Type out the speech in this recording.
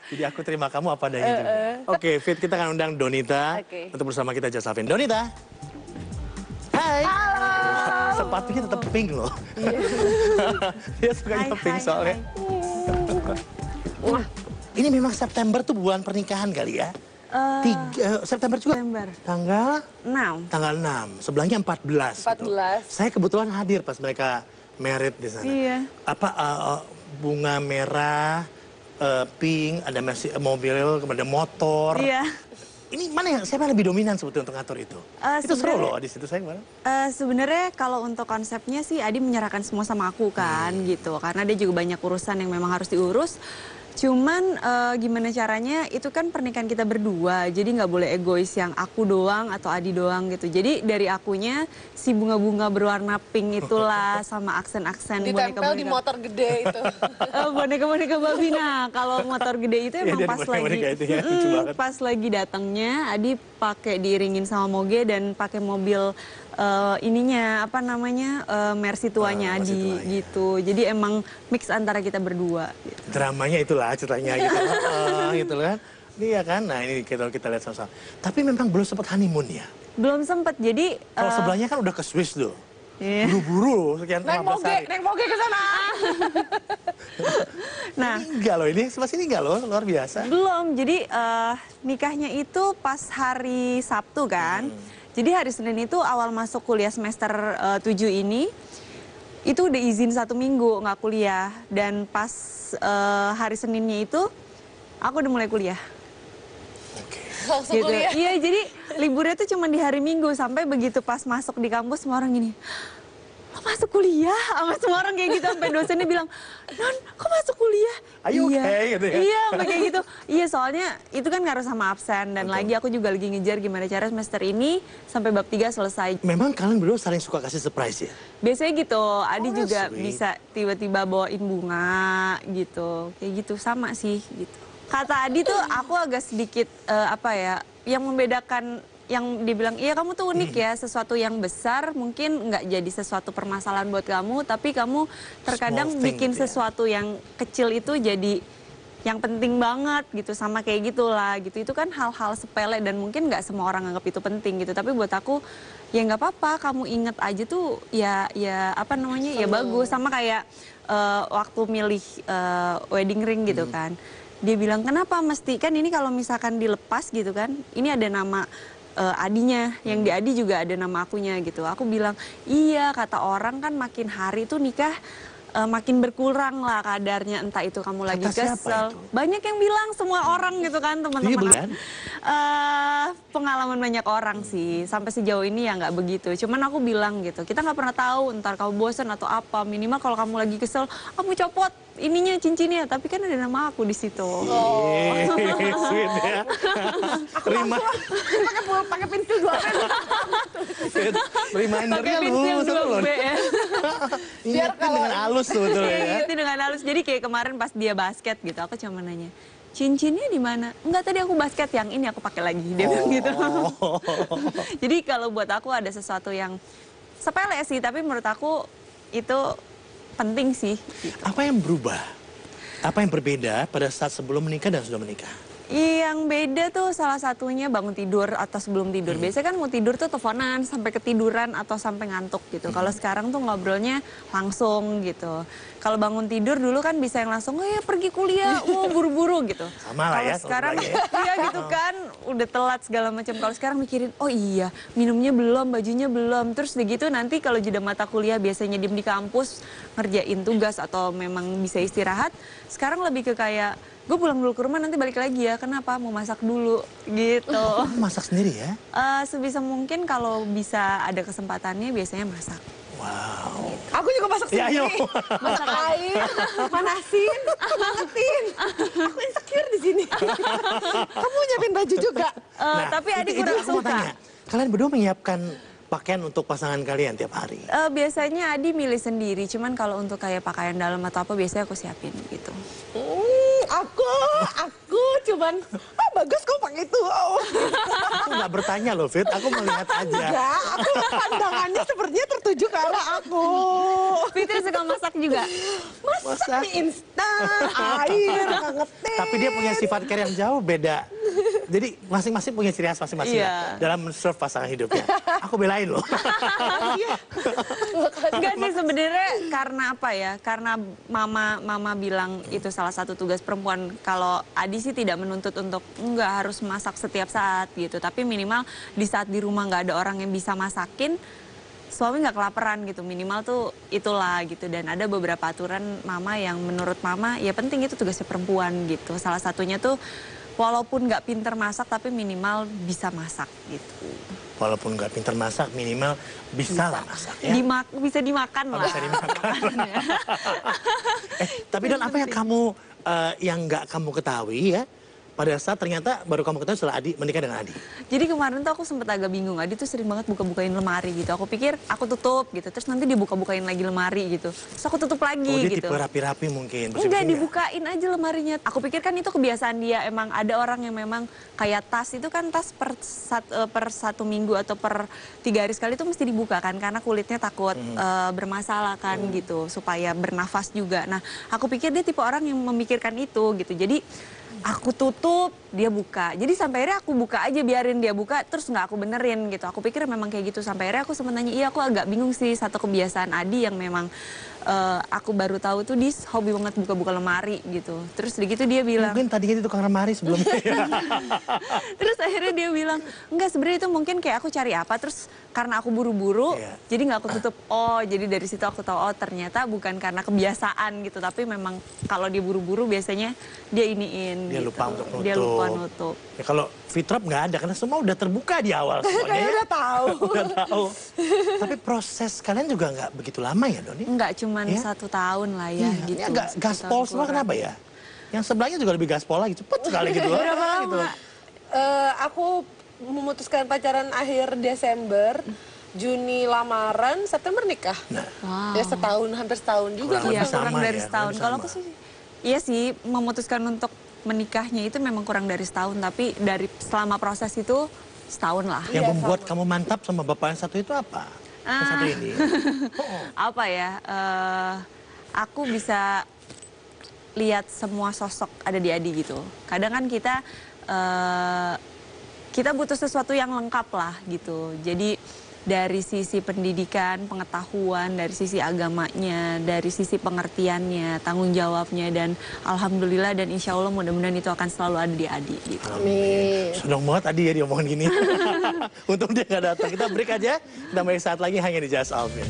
Jadi aku terima kamu apa adanya juga. Oke, Fit, kita akan undang Donita untuk bersama kita Just Lovin'. Donita. Hai. Halo. Sepatunya tetap pink loh. Dia sukanya pink soalnya. Ini memang September tuh bulan pernikahan kali ya? September juga? September. Tanggal? 6. Tanggal 6. Sebelahnya 14. 14. Gitu. Saya kebetulan hadir pas mereka married di sana. Iya. Apa bunga merah, pink, ada mobil, kemudian motor. Iya. Ini mana yang siapa yang lebih dominan sebetulnya untuk ngatur itu? Itu seru loh di situ saya kemarin. Sebenarnya kalau untuk konsepnya sih Adi menyerahkan semua sama aku kan gitu. Karena dia juga banyak urusan yang memang harus diurus. Cuman gimana caranya itu kan pernikahan kita berdua. Jadi nggak boleh egois yang aku doang atau Adi doang gitu. Jadi dari akunya si bunga-bunga berwarna pink itulah sama aksen-aksen boneka-boneka. Ditempel di motor gede itu. Boneka-boneka babi. Nah kalau motor gede itu emang pas lagi datangnya Adi pakai diiringin sama Moge dan pakai mobil ininya apa namanya Mercy tuanya Adi gitu. Jadi emang mix antara kita berdua. Gitu. Dramanya itulah ceritanya gitu, gitu kan. Iya kan, nah ini kita lihat sama-sama. Tapi memang belum sempat honeymoon ya? Belum sempat, jadi... Kalau sebelahnya kan udah ke Swiss loh. Iya. Buru-buru sekian 15 hari. Naik moge ke sana. Nah, ini enggak loh, ini sebelah sini enggak loh, luar biasa. Belum, jadi nikahnya itu pas hari Sabtu kan. Jadi hari Senin itu awal masuk kuliah semester 7 ini, itu udah izin 1 minggu nggak kuliah. Dan pas hari Seninnya itu, aku udah mulai kuliah. Langsung Gitu. kuliah. Iya, jadi liburnya tuh cuma di hari Minggu. Sampai begitu pas masuk di kampus, semua orang gini, lo masuk kuliah? Sama semua orang kayak gitu, sampai dosennya bilang, Non, kok masuk kuliah? Ayo okay, gitu ya? Iya, sampai kayak gitu. Iya, soalnya itu kan ngaruh sama absen. Dan lagi aku juga lagi ngejar gimana cara semester ini sampai bab 3 selesai. Memang kalian berdua saling suka kasih surprise ya? Biasanya gitu, Adi juga sweet. bisa tiba-tiba bawain bunga gitu. Kayak gitu, sama sih gitu. Kata Adi tuh aku agak sedikit apa ya, yang membedakan yang dibilang iya kamu tuh unik ya, sesuatu yang besar mungkin nggak jadi sesuatu permasalahan buat kamu, tapi kamu terkadang bikin gitu sesuatu yang kecil itu jadi yang penting banget gitu, sama kayak gitulah gitu. Itu kan hal-hal sepele dan mungkin nggak semua orang anggap itu penting gitu, tapi buat aku ya nggak apa-apa, kamu inget aja tuh ya apa namanya ya bagus. Sama kayak waktu milih wedding ring gitu kan. Dia bilang, kenapa mesti, kan ini kalau misalkan dilepas gitu kan, ini ada nama Adinya, yang di Adi juga ada nama akunya gitu. Aku bilang, iya kata orang kan makin hari tuh nikah makin berkurang lah kadarnya, entah itu kamu lagi kesel. Banyak yang bilang, semua orang gitu kan, teman-teman. Pengalaman banyak orang sih, sampai sejauh ini ya nggak begitu. Cuman aku bilang gitu, kita nggak pernah tahu ntar kamu bosan atau apa. Minimal kalau kamu lagi kesel, aku copot ininya cincinnya, tapi kan ada nama aku di situ. Sweet ya. Terima. Pakai pensil 2 pen. Remindernya lu seru loh. Ingetin dengan halus sebetulnya ya. Ingetin dengan halus. Jadi kayak kemarin pas dia basket gitu, aku cuma nanya, cincinnya di mana? Enggak, tadi aku basket, yang ini aku pakai lagi. Dia bilang gitu. Jadi kalau buat aku ada sesuatu yang sepele sih, tapi menurut aku itu penting sih. Gitu. Apa yang berubah? Apa yang berbeda pada saat sebelum menikah dan sudah menikah? Yang beda tuh salah satunya bangun tidur atau sebelum tidur. Biasanya kan mau tidur tuh teleponan sampai ketiduran atau sampai ngantuk gitu. Kalau sekarang tuh ngobrolnya langsung gitu. Kalau bangun tidur dulu kan bisa yang langsung, oh ya pergi kuliah, buru-buru gitu. Sama lah ya. Sekarang iya gitu kan, udah telat segala macam. Kalau sekarang mikirin, oh iya minumnya belum, bajunya belum. Terus begitu nanti kalau jeda mata kuliah biasanya diem di kampus ngerjain tugas atau memang bisa istirahat. Sekarang lebih ke kayak, gue pulang dulu ke rumah nanti balik lagi ya, kenapa? Mau masak dulu gitu. Masak sendiri ya? Sebisa mungkin kalau bisa ada kesempatannya biasanya masak. Wow. Aku juga masak sendiri. Ya, ayo. Masak air, panasin, angetin. Aku insecure di sini. Kamu nyiapin baju juga. Tapi Adi kurang suka. Kalian berdua menyiapkan pakaian untuk pasangan kalian tiap hari? Biasanya Adi milih sendiri, cuman kalau untuk kayak pakaian dalam atau apa biasanya aku siapin gitu. Aku coba cuman, ah bagus kok pakai itu. Oh. Aku nggak bertanya loh, Fit. Aku melihat aja. Enggak, aku pandangannya sepertinya tertuju ke arah aku. Fitri suka masak juga. Masak mie instan, air, ngangetin. Tapi dia punya sifat care yang jauh beda. Jadi masing-masing punya ciri khas masing-masing Iya. dalam men-serve pasangan hidupnya. Aku belain loh. Enggak sih sebenarnya karena apa ya? Karena mama bilang itu salah satu tugas perempuan. Kalau Adi sih tidak menuntut untuk nggak harus masak setiap saat gitu. Tapi minimal di saat di rumah nggak ada orang yang bisa masakin, suami nggak kelaparan gitu. Minimal tuh itulah gitu. Dan ada beberapa aturan mama yang menurut mama ya penting, itu tugasnya perempuan gitu. Salah satunya tuh walaupun nggak pinter masak tapi minimal bisa masak gitu. Walaupun nggak pinter masak, minimal bisa lah masak ya. Bisa dimakan lah. Bisa dimakan. Tapi Don, apa yang kamu yang nggak kamu ketahui ya? Pada saat ternyata baru kamu ketahui setelah Adi menikah dengan Adi. Jadi kemarin tuh aku sempet agak bingung. Adi tuh sering banget buka-bukain lemari gitu. Aku pikir aku tutup gitu. Terus nanti dia buka-bukain lagi lemari gitu. Terus aku tutup lagi Oh, dia gitu. tipe rapi-rapi mungkin. Enggak, bersih-bersih dibukain aja lemarinya. Aku pikir kan itu kebiasaan dia. Emang ada orang yang memang kayak tas itu kan tas per 1 minggu atau per 3 hari sekali itu mesti dibuka kan. Karena kulitnya takut bermasalah kan gitu. Supaya bernafas juga. Nah aku pikir dia tipe orang yang memikirkan itu gitu. Jadi aku tutup, dia buka. Jadi sampai akhirnya aku buka aja, biarin dia buka, terus nggak aku benerin gitu. Aku pikir memang kayak gitu. Sampai akhirnya aku sempat nanya, iya aku agak bingung sih satu kebiasaan Adi yang memang aku baru tahu tuh dia hobi banget buka-buka lemari gitu. Terus gitu dia bilang. Mungkin tadinya itu tukang lemari sebelumnya. Terus akhirnya dia bilang, enggak sebenarnya itu mungkin kayak aku cari apa, terus karena aku buru-buru, jadi nggak aku tutup. Oh, jadi dari situ aku tahu, oh ternyata bukan karena kebiasaan gitu, tapi memang kalau dia buru-buru biasanya dia iniin. Dia gitu. lupa untuk nutup. Dia lupa nutup. Ya, kalau Fitrop nggak ada, karena semua udah terbuka di awal semuanya. Kayaknya Ya. udah tahu. Udah tahu. Tapi proses kalian juga nggak begitu lama ya, Doni? Enggak, cuman Ya? 1 tahun lah ya Iya, gitu. ini agak gaspol semua, kenapa ya? Yang sebelahnya juga lebih gaspol lagi, cepet sekali gitu. Berapa lama? Gitu. Aku memutuskan pacaran akhir Desember, Juni lamaran, September nikah. Nah, Wow. Ya setahun, hampir setahun juga. Kurang Iya, lebih kurang sama dari ya, setahun. kurang Kalau lebih aku sih, iya sih memutuskan untuk menikahnya itu memang kurang dari setahun. Tapi dari selama proses itu setahun lah. yang Iya, membuat sama. kamu mantap sama bapak yang satu itu apa? Yang satu ini. Apa ya, aku bisa lihat semua sosok ada di Adi gitu. Kadang kan kita butuh sesuatu yang lengkap lah gitu. Jadi dari sisi pendidikan, pengetahuan, dari sisi agamanya, dari sisi pengertiannya, tanggung jawabnya, dan alhamdulillah dan insya Allah mudah-mudahan itu akan selalu ada di Adi gitu. Amin. Senang banget tadi ya diomongin gini. Untung dia nggak datang. Kita break aja. Kita balik saat lagi hanya di Just Alvin.